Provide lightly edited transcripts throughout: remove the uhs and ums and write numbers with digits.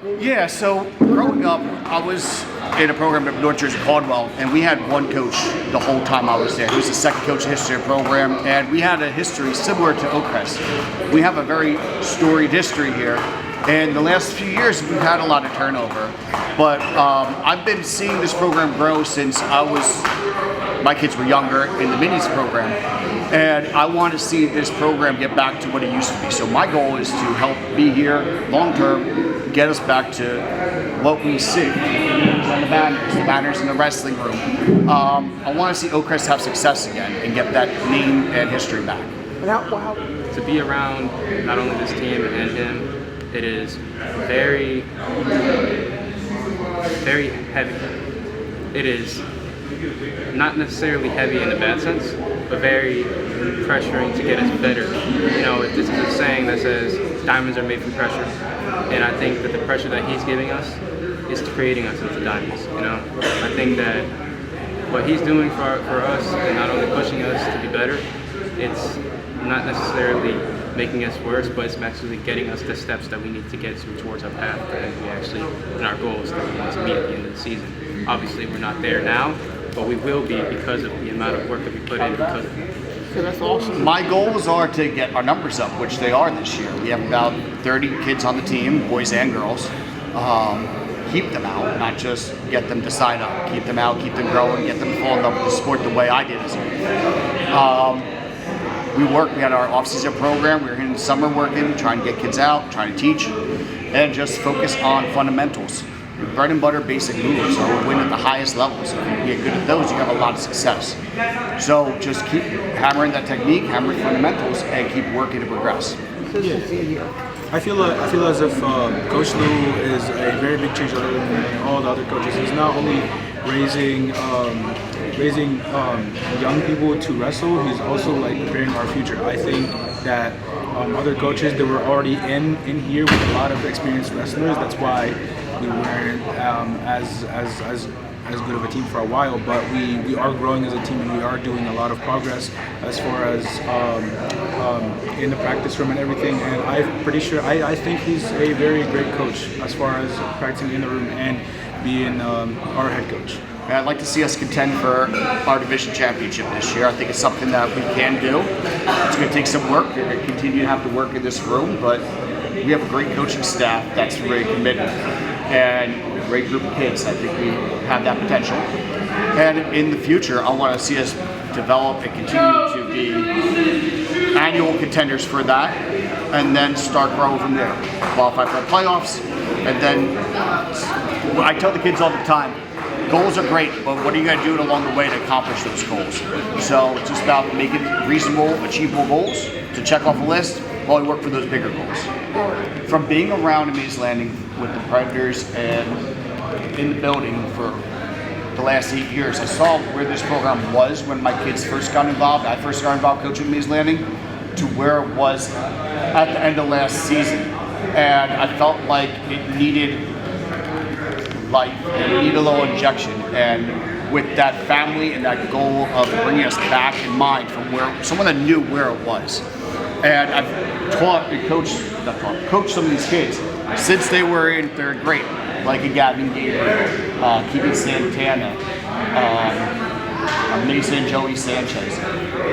Yeah, so growing up, I was in a program at North Jersey Caldwell, and we had one coach the whole time I was there. He was the second coach in the history of the program, and we had a history similar to Oakcrest. We have a very storied history here, and the last few years we've had a lot of turnover. But I've been seeing this program grow since my kids were younger in the minis program, and I want to see this program get back to what it used to be. So my goal is to help be here long term, get us back to what we see on the banners in the wrestling room. I want to see Oakcrest have success again and get that name and history back. To be around not only this team and him, it is very, very heavy. It is not necessarily heavy in a bad sense, but very pressuring to get us better. You know, this is a saying that says diamonds are made from pressure, and I think that the pressure that he's giving us is creating us into diamonds. You know, I think that what he's doing for us, and not only pushing us to be better, it's not necessarily making us worse, but it's actually getting us the steps that we need to get towards our path and our goals that we want to meet at the end of the season. Obviously, we're not there now, but we will be because of the amount of work that we put in because of it. So that's awesome. My goals are to get our numbers up, which they are this year. We have about 30 kids on the team, boys and girls. Keep them out, not just get them to sign up. Keep them out, keep them growing, get them to fall in love with the sport the way I did as a kid. We had our off-season program. We were in the summer working, trying to get kids out, trying to teach, and just focus on fundamentals. Bread and butter basic moves are win at the highest levels. If you get good at those, you have a lot of success. So just keep hammering that technique, hammering fundamentals, and keep working to progress. I feel as if Coach Lou is a very big change other than all the other coaches. He's not only raising young people to wrestle, he's also like preparing our future. I think that other coaches that were already in here with a lot of experienced wrestlers, that's why we weren't as good of a team for a while, but we are growing as a team and we are doing a lot of progress as far as in the practice room and everything, and I'm pretty sure, I think he's a very great coach as far as practicing in the room and being our head coach. I'd like to see us contend for our division championship this year. I think it's something that we can do. It's going to take some work. We're going to continue to have to work in this room, but we have a great coaching staff that's very committed and a great group of kids. I think we have that potential. And in the future, I want to see us develop and continue to be annual contenders for that, and then start growing from there. Qualify for the playoffs, and then I tell the kids all the time, goals are great, but what are you going to do along the way to accomplish those goals? So it's just about making reasonable, achievable goals to check off a list while we work for those bigger goals. From being around Mays Landing with the Predators and in the building for the last 8 years, I saw where this program was when my kids first got involved. I first got involved coaching Mays Landing to where it was at the end of last season. And I felt like it needed life, and need a little injection, and with that family and that goal of bringing us back in mind from where someone that knew where it was. And I've taught and coached some of these kids since they were in third grade, like a Gavin Gabriel, Keegan Santana, Mason and Joey Sanchez.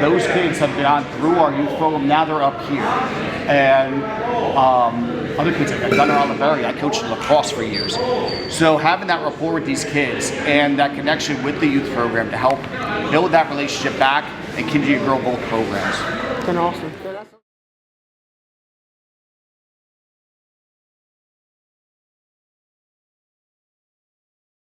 Those kids have gone through our youth program. Now they're up here, and other kids like Gunnar Oliveri, I coached lacrosse for years. So having that rapport with these kids and that connection with the youth program to help build that relationship back and continue to grow both programs. Awesome.